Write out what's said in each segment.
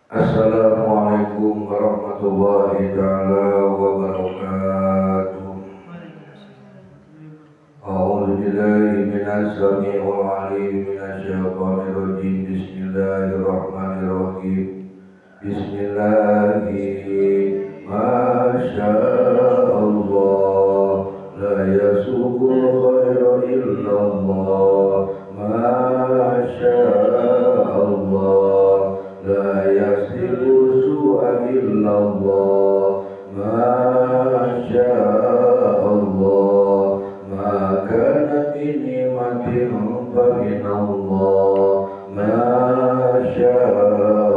Assalamualaikum warahmatullahi taala wabarakatuh. A'udzu billahi minasy samii'il 'aliim minasy syaithaanir rajiim. Bismillahirrahmanirrahim. Bismillahi masyaallah la yasuqul khaira illallah masyaallah la yasibu su'a illallah masyaallah ma kana min ni'matin fa minallah masyaallah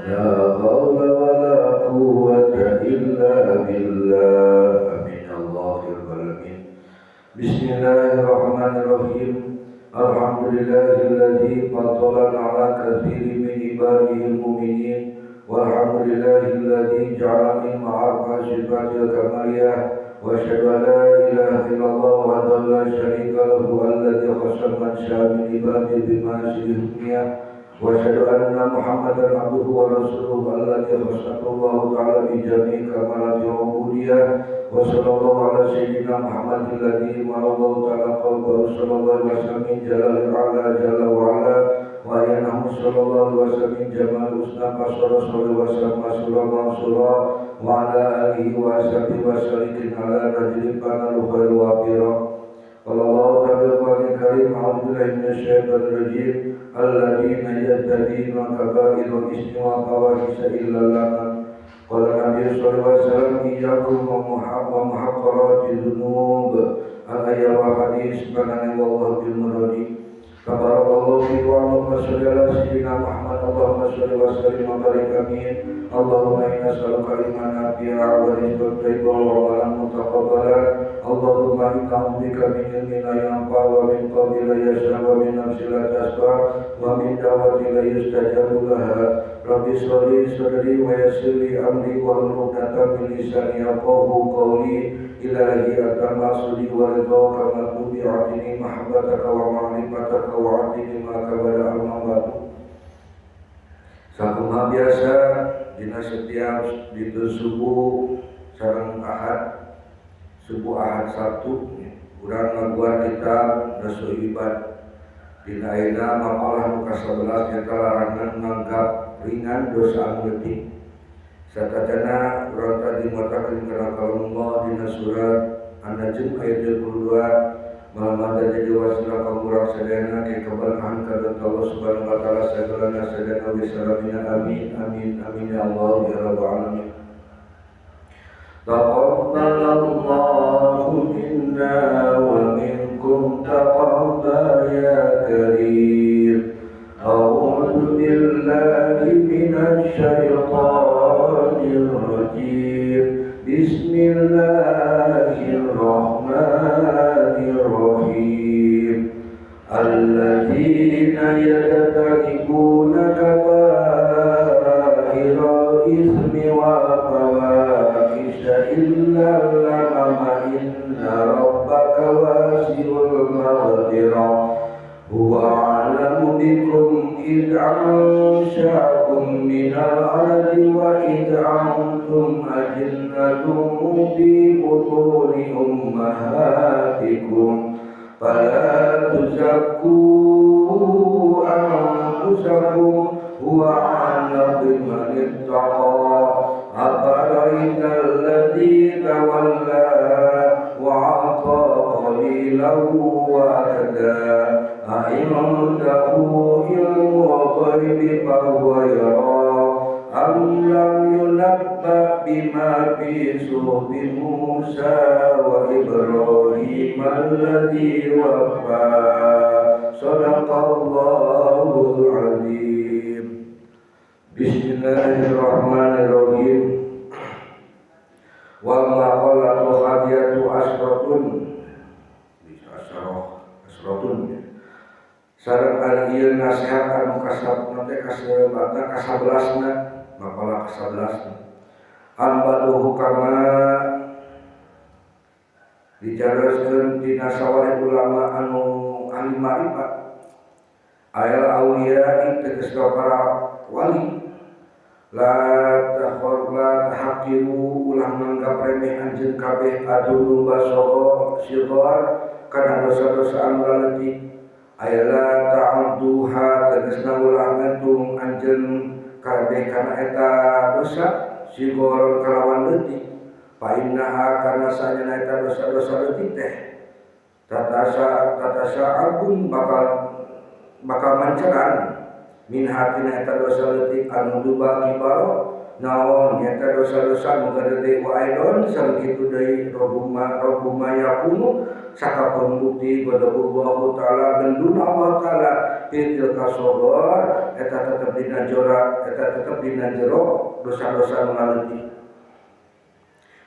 la haula wala quwwata illa billah amin Allahumma amin. Bismillahirrahmanirrahim. Alhamdulillahilladzi faddalana ala katsirin min ibadihil mu'minin walhamdulillahilladzi ja'ala min ma'arifati sifatil kamaliyah wa asyhadu an la ilaha illallah wahdahu la syarika lahu alladzi khassasa man syaa min ibadihi bima syarika wa asyhadu anna Muhammadan abduhu wa rasuluhu alladzi khassahu Allah ta'ala bi jami'i kamalatil ubudiyyah wa sallallahu ala sayyidina Muhammadin alladzi marallahu ta'ala qalbahu sallallahu alaihi wasallam jalalil ala jalla wa ala wa yanahu sallallahu alaihi wasallam jamal husna qasara sallallahu alaihi wasallam masyurah mansurah wa ala alihi wa sahbihi wa sallikin ala rajulin panal khairu wa birah. Allah ta'ala karim a'udzu billahi minasyaitonir rajim alladzina yattaqina kaba'irul ismi wa fawahisha illa lana. Qala Nabi sallallahu alaihi wasallam iyyakum wa muhaqqarati dzunub al-ayat wa hadis banani wallahu bil muradi. Tabarakallahu fi wa Allahumma shalli ala sayyidina Muhammad Allahumma shalli wa sallim wa barik amin. Allahumma inna nas'aluka ilman nafi'an wa rizqan thayyiban wa amalan mutaqabbalan. Allahumma inna a'udzubika min ilmin la yanfa' wa min qalbin la yashfa' wa min nafsin la tashba' wa min da'watin la yustajabu laha. Rabbi sholli sadri wa yassir li amri wa hlul 'uqdatam min lisani yafqahu qawli. Ilahi anta maqsudi wa ridhaka matlubi atini mahabbataka wa ma'rifataka wa atini ma kabada al-mamatu. Sakumaha biasa dina setiap dinten subuh sareng ahad, subuh ahad Sabtu urang ngaguar kitab Nasul Ibad. Dina ayeuna makalah nu ka-11 eta larangan nganggap ringan dosa anu leutik. Satajana urang tadi matakeun kana kalamullah dina surat An-Najm ayat 22 malam jadi wasila kamurang sadayana ke keberkahan kadang Allah subhanahu wa ta'ala sagalana sadayana bisalamina amin amin amin ya Allah ya rabbal alamin. Taqabbalallahu minna wa minkum taqabbal ya karim. A'udzu billahi minasy syaithanir rajim. Bismillahirrahmanirrahim. Alladzina yajtanibuna kaba'iral itsmi wa fawahisha illa lamma inna rabbaka wasi'ul maghfirah. Huwa a'lamu bikum id ansha'akum minal ardi wa id antum ajinnatun fi butuni ummahatikum fala tuzakku anfusakum huwa a'lamu biman ittaqa. Afara'aital ladzi tawalla wa 'ata qalilan wa akda a'indahu ilmu ghaibi fahuwa yara am lam yunabba bima fi suhufi Musa wa Ibrahim alladzi waffa. Shadaqallahul azim. Bismillahirrahmanirrahim. Wa maqalatu hadiyatu asratun sareng ari ieu nasihat anu kasabna teh kasebatan ka-11na makalah ka-11 Ambaluhu kama dijaraskeun dina sawareh ulama anu ahli ma'rifat. Ayal auliya tegas para wali la tahakiru ulah menganggap remeh anjeun kabeh adunu basogo sigor kana dosa-dosa anu leutik ayala ta'udduha tegasna ulah ngitung anjeun kabeh kana eta dosa sigor kalawan leutik fa innaha kana sanyana eta dosa-dosa leutik teh tatasa albun bakal manceran min hatina eta dosa leutik anu duba kibaro naon eta dosa-dosa nu gede wa aidon sakitu deui robuma yakunu saka pembukti godobullahu taala benduna Allah taala fil kasogor eta tetep dina jero dosa-dosa nu leutik.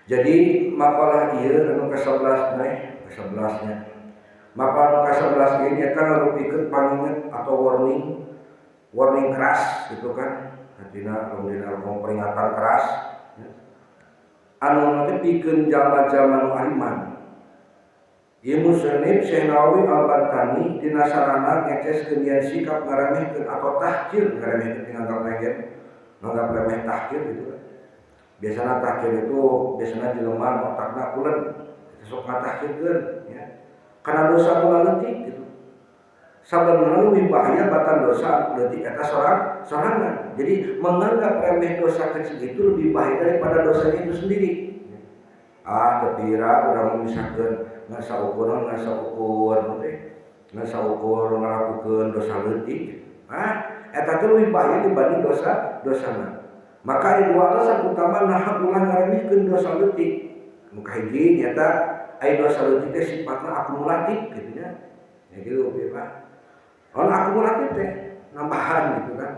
Jadi makalah ieu anu ke-11 ke-11 nya. Makalah ke-11 ini eta ngarupikeun panginget atau warning keras gitu kan. Artinya kemudian peringatan keras. Anu nanti pikeun jalma-jalma nu iman. Ieu musannif Syekh Nawawi Al-Bantani dina sarana ngeceskeun yen sikap ngaremehkeun atau tahkir ngaremehkeun nganggap remeh tahkir gitu kan. Biasanya tahkir itu jelema otakna kulen sok ngatahkirkeun ya. Karena dosa nu leutik gitu. Sabenerna leuwih bahaya batan dosa leutik eta sorangan. Jadi menganggap remeh dosa kecil itu lebih bahaya daripada dosanya itu sendiri. Kepira urang misalkeun ngasa ukur ngalakukeun dosa leutik. Eta teh leuwih bahaya dibanding dosana. Maka ieu utama naha ulah ngaremehkeun dosa leutik. Nu kahiji nyata aya dosa leutik teh sifatna akumulatif gitu nya. Ya gitu Pak. Akumulatif teh nambahan gitu kan.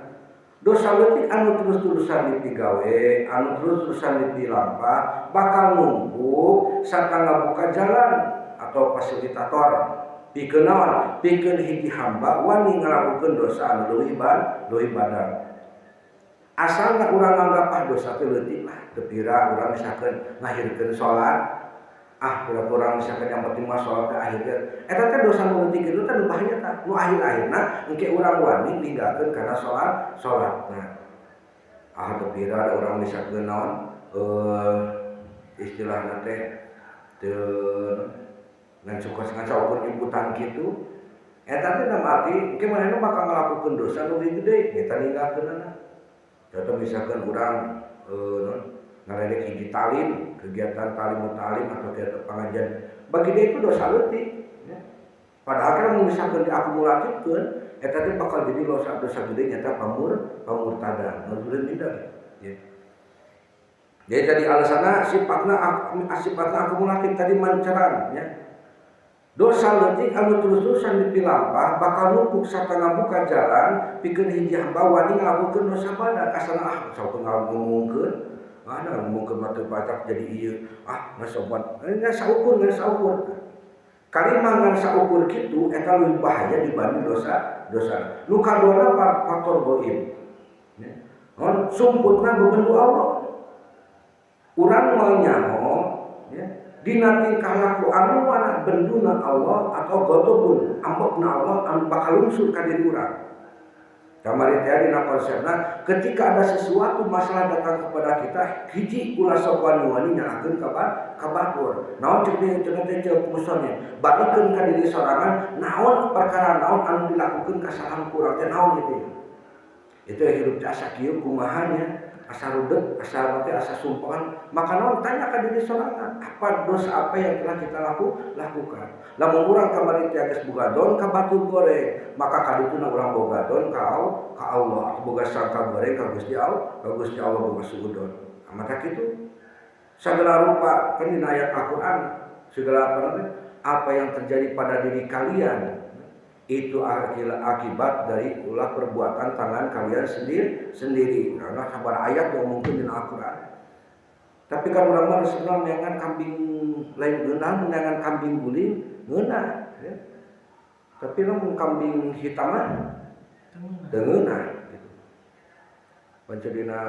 Dosa leutik anu terus-terusan dipigawe, anu terus-terusan dipilampah bakal numpuk sarta ngabuka jalan atau fasilitator pikeun naon? Pikeun hiji hamba wani ngalakukeun dosa anu leuwih badan. Asalna urang nganggap dosa teh leutik lah, tepira urang misalkeun ngahirkeun salat, kurang misalkeun yang penting mah salat teh akhirkeun. Eta teh dosa nu leutik itu teh nu bahaya tah. Nu akhir-akhirna engke urang wani ninggalkeun kana salatna. Tepira urang misalkeun naon istilahna teh teu ngan ukur ibutan kitu. Eta teh arti engke manehna bakal ngalakukeun dosa nu leuwih gede, eta ninggalkeunna. Contoh misalkan orang ngaledek hiji talim, kegiatan talim atau kegiatan pengajian, bagi dia itu dosa leutik. Ya. Padahal kan misalkan diakumulatifkeun, eta teh bakal jadi dosa gede nyata pamurtadan, nudurin tidak. Ya. Jadi tadi alasanna sifatna akumulatif tadi manceran, ya. Dosa leutik anu terus-terusan dipilampah bakal numpuk sarta ngabuka jalan pikeun hiji hamba wani ngalakukeun dosa badan asana sampun ngomongkeun mah teu batak jadi ieu ngasobat ngan saukur kalimah ngan saukur kitu eta leuwih bahaya dibanding dosa nu kaduana faktor goib ya sumputna bebendu Allah urang moal nyaho ya dina tingkah laku anu wana benduna Allah atau godobun ambekna Allah anu bakal lungsur ka diri urang. Kamari teh dina konsepna ketika ada sesuatu masalah datang kepada kita hiji ulah sok wani-wani nyalakeun ka batur. Naon ceuk teh musone balikeun ka diri sorangan naon perkara naon anu dilakukeun kasalahan kurang teh naon gitu. Itu hidup asa kieu kumaha nya asa rudek, asa sumpangan, maka naon tanya ka diri sorangan, apa dosa apa yang telah kita lakukan. Lamun urang kamari teh geus boga don ka batur goreng, maka kadituna urang boga don ka Allah, atau boga sangka goreng ka Gusti Allah boga suudon. Maka kitu segala rupa kan dina ayat Al-Qur'an, segala apa yang terjadi pada diri kalian itu akibat dari ulah perbuatan tangan kalian sendiri. Karena sabar ayat yang mungkin di Al-Quran. Tapi kan orang mah sebenarnya menyangan kambing lain geunah, menyangan kambing guling geunah. Ya. Tapi lamun kambing hitam mah teu geunah. Gitu. Pancadina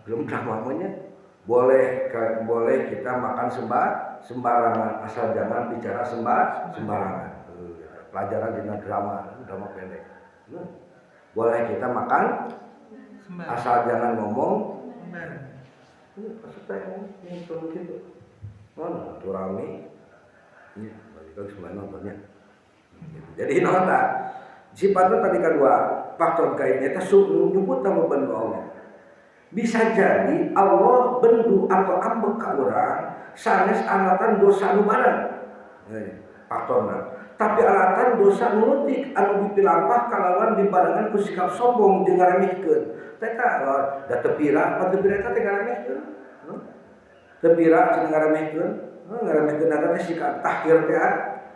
belum namanya boleh kita makan sembarangan asal jangan bicara sembarangan. Pelajaran di drama pendek. Boleh kita makan Asal jangan ngomong. Maksudnya ini kalau gitu. Mana tuh rame. Ini balik semua nontonnya. Jadi nonton. Sifatnya tadi kedua faktor gaibnya itu nyebut nama bendu Allah. Bisa jadi Allah bendu atau ambek ka urang sanes alatan dosa nu bareng. Faktorna. Tapi alatan dosa nu leutik anu dipilampah kalawan dibarengan ku sikap sombong jeung ngaremehkeun. Teh da tepira, tepira teh ngaremehkeun. Tepira cenah ngaremehkeun. Ngaremehkeun eta teh sikap tahkir teh.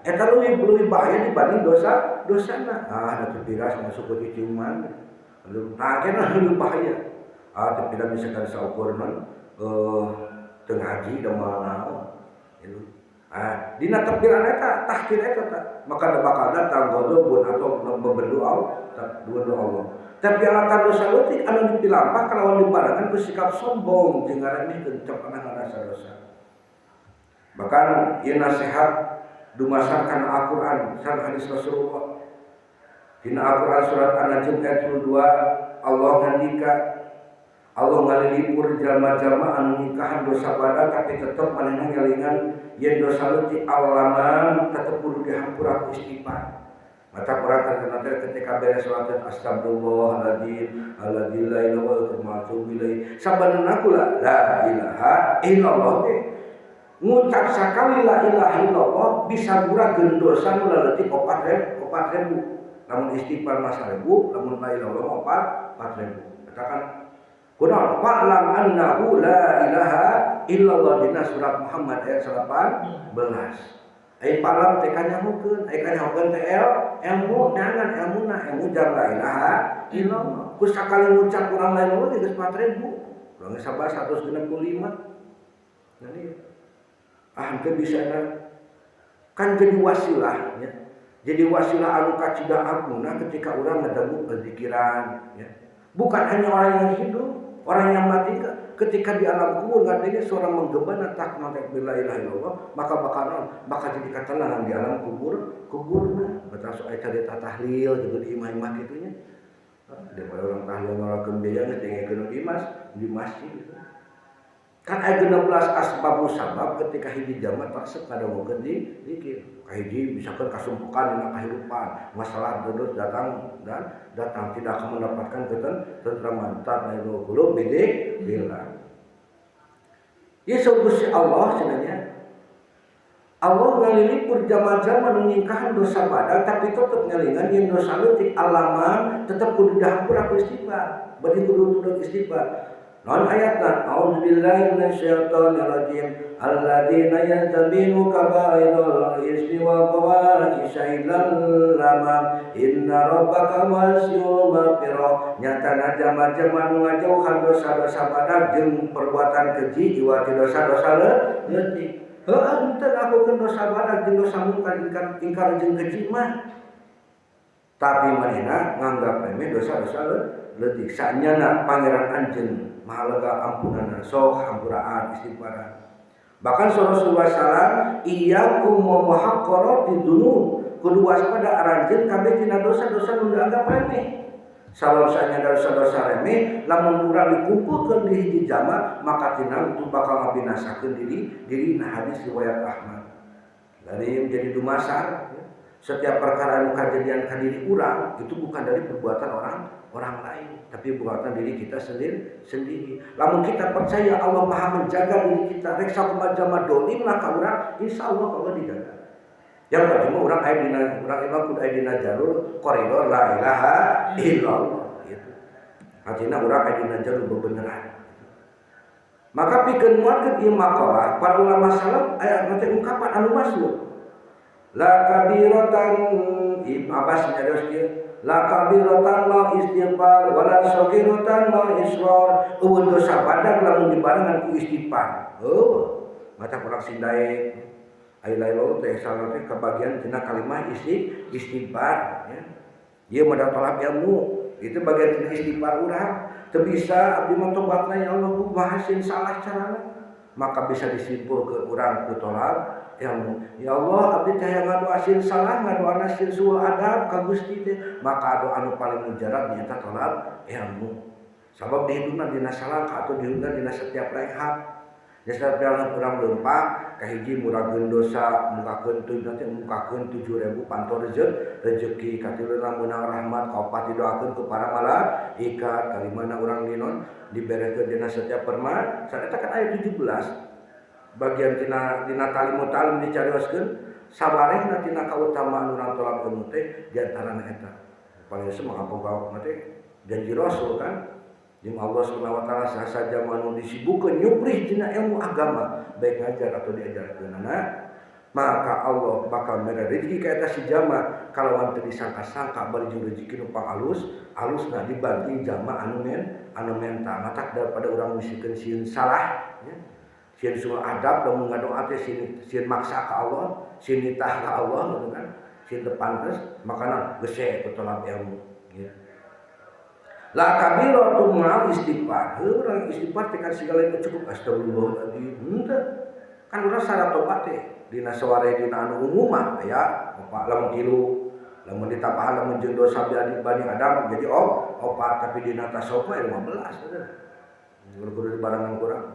Eta leuwih bahaya dibanding dosana. Da tepira sama suku diciuman. Nah, kena lebih bahaya. Tidak misalkan saukurman teu ngaji da moal naon. Dina takbiran eta tahkir eta maka da bakal datang godobun atau berdoa Allah. Tapi alatan dosa leutik anu dipilampah kalawan dibarengan ku sikap sombong jeung ngaremehkeun cepana ngarasa dosa. Bahkan ieu nasihat dumasarkan Al-Qur'an sareng hadis Rasulullah. Dina Al-Qur'an surat An-Najm ayat 22 Allah ngandika Allah ngalilipur jalma-jalma anu nikahan dosa badan tapi tetep manehna ngelingan yen dosa leutik alaman tetep kudu dihampura ku istighfar. Mata urang kadang-kadang ketika beres salat astagfirullahaladzim alladzi la ilaha illa huwa sabanana kula la ilaha illallah ngucap sakali la ilaha illallah bisa ngurangkeun dosa nu leutik 4.000 lamun istighfar mah 1.000 lamun la ilaha illallah 4.000 katakan kunaon fa'lam annahu la ilaha illallah dina surat Muhammad ayat 18 ai palam teh kanyahokeun teh ilmu jangan ilmu jar la ilaha illallah ku sakali ngucap urang la ilaha geus 4.000 urang sabar 165 jadi hampir bisa kan jadi wasilah ya. Jadi wasilah anu kacida agungna ketika urang ngadegu zikiran ya. Bukan hanya orang yang hidup, orang yang mati ketika di alam kubur ngadenge seorang menggemban tak mangkat la ilaha illallah maka bakal jadi ketenangan di alam kuburna. Betul soal carita tahlil gitu di imah-imah kitunya. Daripada orang tahlil ngalakeun biaya geus dengekeun di masjid gitu. Kan aya 16 asbabus sabab ketika hiji jama taksep kadawukeun di zikir. Kahiji misalkan kasumpukan dina kahirupan, masalah terus datang tidak akan mendapatkan ketentraman tatmainul qulub bidzikrillah. Yesus Gusti Allah sebenarnya Allah ngalilipur jama-jama nu nyingkahan dosa badan tapi tetep ngelingan yen dosa leutik alaman tetep kudu dihampura ku istighfar. Bari kudu istighfar. Non ayatna a'udzubillahi minasyaitonir rajim alladzina yantabinu kaba'irul ismi wa fawahisha illal lamam inna rabbaka wasi'ul maghfirah nyatana jama-jama nu ngajauhan dosa-dosa badag jeung perbuatan keji jiwa ti dosa-dosa leutik heueuh henteu ngakukeun dosa badag jeung dosa munkar ingkar jeung keji mah tapi manehna nganggap remeh dosa-dosa leutik sanyana pangeran anjeun maha lega ampunana sok hampuraan istighfaran. Bahkan Rasulullah sallallahu iyyakum wa muhaqqarati dzunub kudu waspada aranjeun kabeh tina dosa-dosa nu dianggap remeh. Sabab sanyana dosa-dosa remeh lamun urang dikumpulkeun di hiji jama maka tina itu bakal ngabinasakeun diri hadis riwayat Ahmad. Dari menjadi dumasar setiap perkara anu kejadian ka diri urang itu bukan dari perbuatan orang lain tapi perbuatan diri kita sendiri. Lamun kita percaya Allah Maha menjaga diri kita rek sakumaha dolim lah ka urang insyaallah Allah dijaga. Yang pertama urang aya dina urang imam kudu aya dina jalur koridor la ilaha illallah gitu. Artinya urang aya dina jalur bebeneran. Maka pikeun muatkeun ieu maqalah para ulama salaf aya nanti ungkapan anu masyhur. La kabiratan Abbas nyados kieu la kabiratan ma istighfar wala sagiratan ma israr eueun dosa badag lamun dibarengan ku istighfar mata kurang sindae ai lailo teh salah teh kebagian tina kalimat istighfar ya ieu mah talab ilmu itu bagian tina istighfar urang teu bisa abdi mah tobatna ya Allah kumaha sin salah carana maka bisa disimpulkeun urang ku talab ilmu. Ya Allah abdi teh ngadu asin salah ngadu anasin suul adab ka Gusti teh maka anu paling mujarab nyaeta talab ilmu. Sabab dihidupna dina salangka atau dihidupna dina setiap rehat. Jasa pialna urang leumpah kahiji muragkeun dosa mukakeun 7.000 pantor rezeki katilunan meunang rahmat kaopat didoakeun ku para malaikat kalimana urang linon diberekeun dina setiap perma sareta kan aya 17 bagian tina talimut talim dicarioskeun sabarehna tina kautamaan urang tolak teh di antarana eta paling semua apa teh janji Rasul kan jeung Allah Subhanahu wa taala saha manu disibukkeun nyuprih dina ilmu agama baik ngajar atau diajarkeunana maka Allah bakal mere rezeki ka eta si jama kalawan teu disangka-sangka bari jeung rezeki nu alusna dibanding jama anu menta matak daripada urang misikeun sieun salah ya sieun sul adab lamun ngadoa teh sieun maksa ka Allah sieun nitah ka Allah gitu kan sieun teu pantes makana geus tolak ilmu ya. La kabiratu ma'al istighfar. Urang istighfar teh kan segala itu cukup astagfirullahaladzim. Henteu. Kan urang syarat tobat teh dina saware dina anu umum mah aya lamun 3, lamun ditambahan lamun jeung dosa Bani Adam jadi opat tapi dina tasawuf 15 bener. Guru-guru di barangan kurang.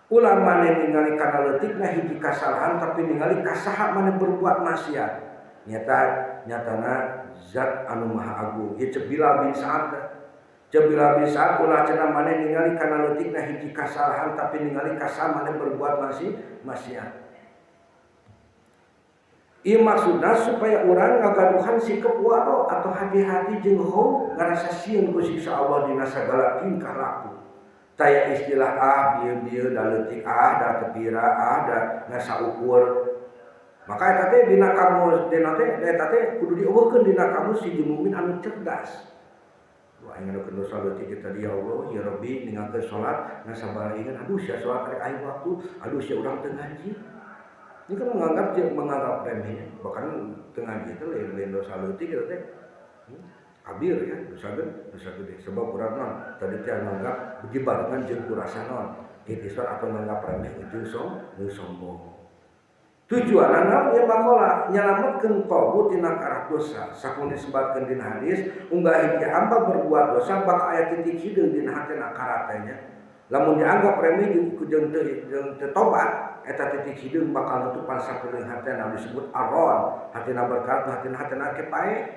Ulah maneh ningali kana leutikna hiji kasalahan tapi ningali kasaha maneh berbuat maksiat. Nyatana zat anu maha agung. Ieu Bilal bin Sa'ad Jabila bisa kula cenah maneh ningali kana leutikna hiji kasalahan tapi ningali kasaha maneh berbuat maksiat. Ieu maksudna supaya urang ngagaduhan sikep waro atau hati-hati jeung hau ngarasa sieun ku siksa Allah dina sagala tingkah laku. Taya istilah bieu da leutik da tepira da ngasa ukur. Maka eta teh dina kamus eta teh kudu dieuweukeun dina kamus si mukmin anu cerdas. Wah ingin dosa leutik kita dia Allah ya Rabbi ninggalkeun salat ngasabaraha ingan aduh sia salat rek aya waktu aduh sia urang teu ngaji ini kan menganggap remeh bahkan teu ngaji teh lain dosa leutik eta teh kabir ya dosa gede sebab urang naon tadi teh nganggap bejibarengan jeung kurasa naon kitisor atau nganggap remeh jeung sombong tujuanna ieu bakola nyalametkeun qalbu tina karah dosa sakumaha disebutkeun dina hadis unggah hiji hamba berbuat dosa bakal aya titik hideung dina hatena karatenya lamun dianggap remeh jeung teu tobat eta titik hideung bakal nutupan sakuring hatena disebut aron hatena berkat hatena kepae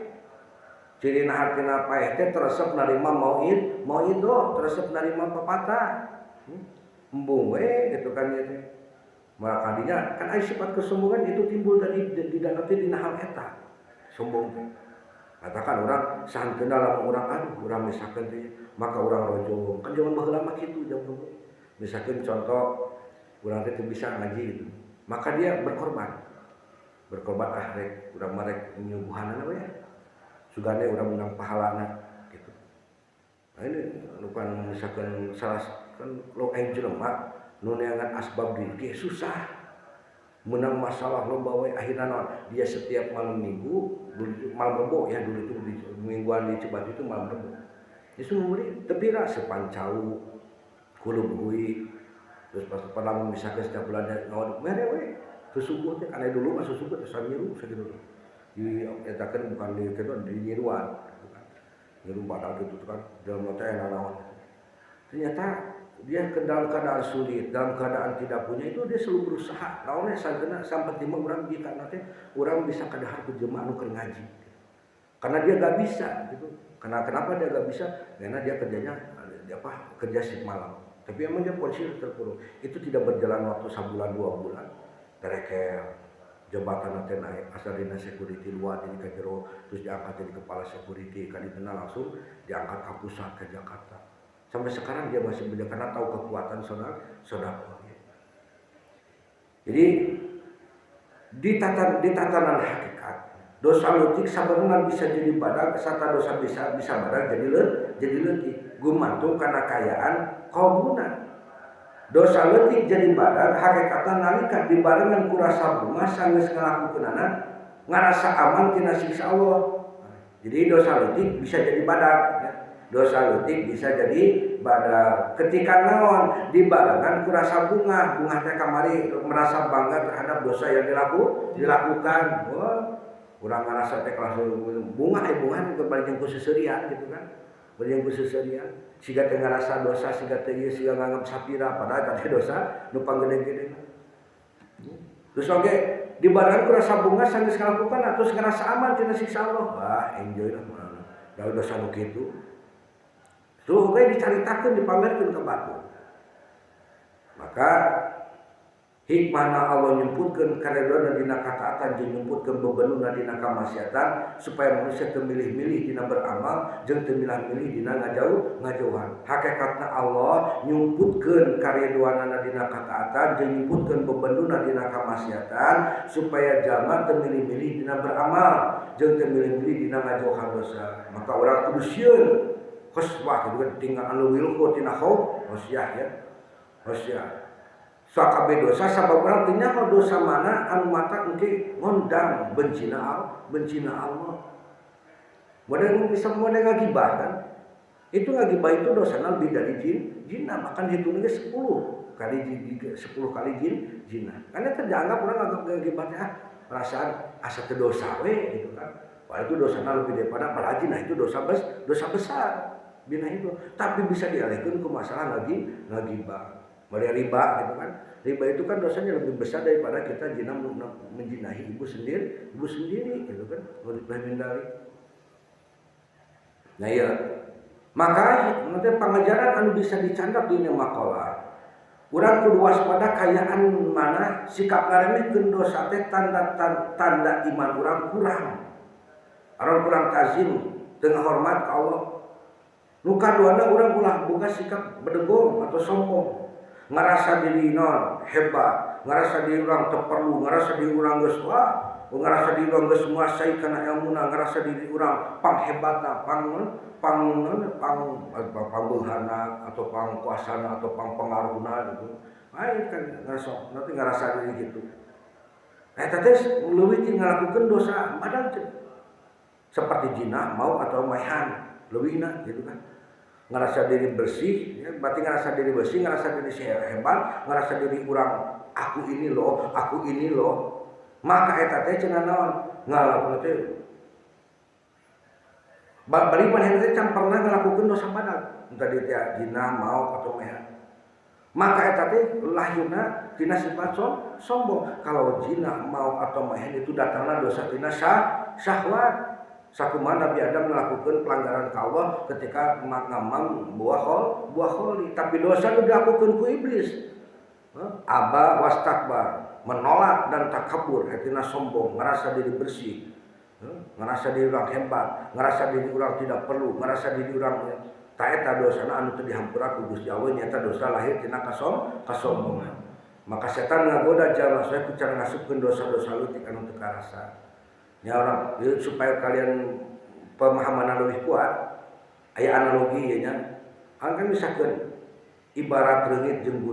cirina hatena paeh teh teresep narima mauid teresep narima pepatah embung we gitu kan ieu teh maka kadinya kan aya sifat kesombongan itu timbul dari dina hal eta sombong teh katakan urang sahan kenal lamun urang misalkeun teh maka urang rojo kan zaman baheula mah kitu zaman misalkeun contoh urang teh teu bisa ngaji gitu maka dia berkorban rek urang marek nyuguhanana we sugane urang menang pahalana gitu nah ini bukan misalkeun salah kan lo aing jelema nu neangan asbab diri susah menang masalah loba we akhirna naon dia setiap malam minggu malam rebo ya dulu itu di mingguan di Cibatu itu malam rebo isu muri tepira sepancau kulubuhi terus pas lamun misalkan setiap bulan naon mere we susubuh teh kana dulu mah susubuh teh samiru sakitu di etakeun bukan di kitu di nyiruan nyiru badak gitu kan dalam teh naon ternyata dia dalam keadaan sulit, dalam keadaan tidak punya itu dia selalu berusaha. Naonnya sagena sampai timah orang di karena teh orang bisa kadahar ke jemaah anu keur ngaji. Karena dia gak bisa gitu. Kenapa dia gak bisa? Karena dia kerjanya kerja shift malam. Tapi emang dia polisi terpuruk. Itu tidak berjalan waktu sebulan 2 bulan. Terekel jabatan teh naik asal dina security luar jadi ka jero terus diangkat jadi kepala security kan ditena langsung diangkat ke pusat ke Jakarta. Sampai sekarang dia masih bekerja karena tahu kekuatan saudara. Jadi di tatanan hakikat dosa leutik sabenerna bisa jadi badag, sarta dosa bisa badag jadi leutik. Gumantung kana kayaan qalbuna. Dosa leutik jadi badag hakikatna nalika dibarengan ku rasa bunga sanggeus ngalakukeunana ngarasa aman tina siksa Allah. Jadi dosa leutik bisa jadi badag ya. Dosa leutik bisa jadi badag ketika naon dibarengan ku rasa bunga teh kamari merasa bangga terhadap dosa yang dilakukan. Wah, urang ngarasa teh kelas bunga bunga kembali jeung ku seseurian gitu kan. bari yang kuseuseurian siga teu ngarasa dosa siga teu ieu siga nganggep sapira padahal tadi dosa nu panggede-gede. Terus oge dibarengan ku rasa bunga sanggeus ngalakukan atus ngerasa aman tina siksa Allah. Wah, enjoy lah mana. Da dosa nu kitu. Tuh oge dicaritakeun dipamerkeun ka batu. Maka hikmahna Allah nyumputkeun karedona dina kataatan jeung nyumputkeun bebenuna dina kamaksiatan supaya manusia teu milih-milih dina beramal jeung teu milih-milih dina ngajauhan. Hakikatna Allah nyumputkeun karidwanana dina kataatan jeung nyumputkeun bebenuna dina kamaksiatan supaya jalma teu milih-milih dina beramal jeung teu milih-milih dina ngajauhan dosa. Maka urang kudu sieun khuswah gitu kan tinggal anu wilhur tina khauf wasiah ya. Wasiah sakabe dosa sabab urang teu nyaho dosa mana anu mata engke ngondang bencina Allah. Model bisa model ngagibah kan. Itu ngagibah itu dosana lebih dari jinna, makan hitungnya 10 kali jinna. Karena terjanggap orang ngagibahnya perasaan asa teu dosa we gitu kan. Padahal itu dosana lebih daripada palajin, nah itu dosa besar bina itu. Tapi bisa dialihkeun ke masalah ngagibah. Mulai riba gitu kan. Riba itu kan dosanya lebih besar daripada kita zina menjinahi ibu sendiri gitu kan. Lebih menghindari. Nah ya. Maka nanti pengajaran anu bisa dicandak di makalah. Urang kudu waspada kayaan mana sikap ngaremehkeun dosa teh tanda iman urang kurang. Urang kurang tazim teu hormat ka Allah. Nu kaduana urang ulah boga sikap bedegong atau sombong. Ngerasa diri non hebat, ngerasa diri orang terperlu, ngerasa diri orang geus wah, ngerasa diri orang geus menguasai kana ilmuna, ngerasa diri orang panghebatna, pangbeulhana atau pangkuasana atau pangpengaruhna gitu. Ai kan ngerasa diri gitu. Eta teh leuwih ti ngalakukeun dosa badan teh. Seperti zina, mau atau maihan, leuwihna gitu kan. Ngerasa diri bersih, ya, berarti ngerasa diri bersih, ngerasa diri hebat, ngerasa diri orang aku ini loh. Maka eta teh cenah naon? Ngalakukeun teh. Bari maneh teh can pernah ngalakukeun dosa badan, entah dia zina, mau atau maihan. Maka eta teh lahirna tina sifat sombong. Kalau zina, mau atau maihan itu datangna dosa tina syahwat. Sakumaha Nabi Adam melakukan pelanggaran ka Allah ketika ngamam buah kholi, tapi dosa itu dilakukan ku iblis. Aba wastakbar, menolak dan takabur, artinya sombong, ngerasa diri bersih, ngerasa diri orang hebat, ngerasa diri orang tidak perlu, ngerasa diri orang tak eta dosana anu teu dihampura ku Gusti Allah nyata dosa lahir tina kasombongan. Maka setan ngagoda jalma saya ku cara ngasupkeun dosa-dosa leutik anu teu karasa. Ya orang supaya kalian pemahaman lebih kuat aya analogi ya nya kan misalkan ibarat reungit jeung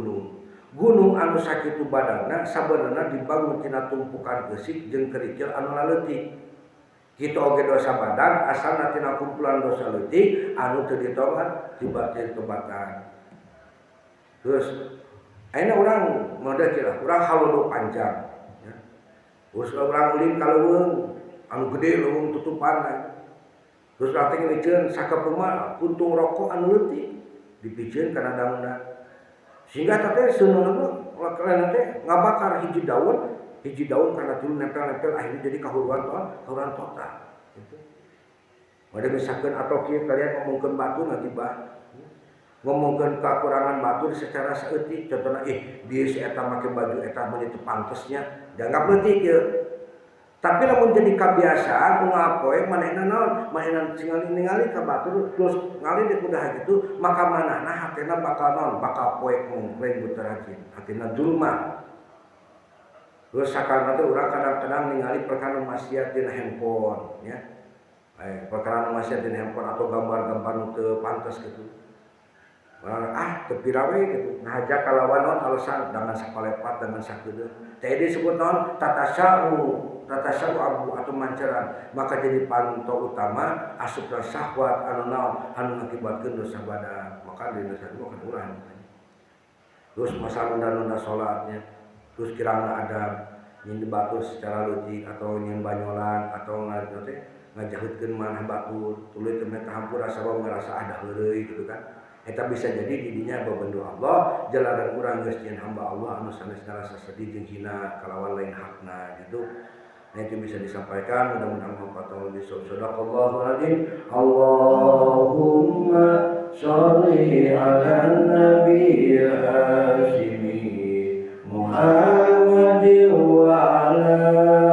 gunung anu sakitu badanna sabenerna dibangun tina tumpukan geusik jeung kerikil anu laleutik kitu oge dosa badan asalna tina kumpulan dosa leutik anu teu ditobat tiba-tiba tobatan. Terus ayeuna urang model kira urang halodo panjang ya. Terus urang ulin ka leuweung anu gede leuweung tutupan. Terus latih ngeuceun sakepeung mah puntung rokok anu leutik dipicieun kana daunna. Sehingga teh seuneuneuna lakelana teh ngabakar hiji daun karena dulu nempel-nempel akhirnya jadi kahuruan total. Gitu. Made misalkeun atau kieu kalian ngomongkeun batu ngagibah. Ngomongkeun kekurangan batu secara saeutik contohna dia si eta make baju eta mah teu pantesnya dianggap leutik ieu. Tapi lamun jadi kebiasaan ngapoe manehna naon manehna ningali ka batur terus ngali di kudah gitu maka manahna hatena bakal naon bakal poek mungkleng buterajin hatena julma. Terus sakalna teh urang kadang-kadang ningali perkara maksiat dina handphone ya. Perkara maksiat dina handphone atau gambar-gambar nu teu pantes gitu. Teu pirawe gitu ngajak kalawan naon alasan dengan sakalepat dengan sakeudeuh. Teh disebut naon tatasyahu abu atau manceran maka jadi panto utama asupna syahwat anu naon anu ngakibatkeun dosa badan maka di dosa itu akan urang. Terus masalah nunda salatnya terus kirana ada nyin batur secara leutik atau nyin banyolan atau ngaji teh ngajahutkeun maneh batur tuluy teu meh hampura sabab merasa ada heureuy gitu kan. Eta bisa jadi didinya bebendu Allah jalanan urang geus nyen hamba Allah anu sanes ngarasa sedih jeung hina kalawan lain hakna gitu. Nah itu bisa disampaikan mudah-mudahan manfaat lebih sadaqallahul adzim. Allahumma sholli ala nabiyil hashimi Muhammadin wa ala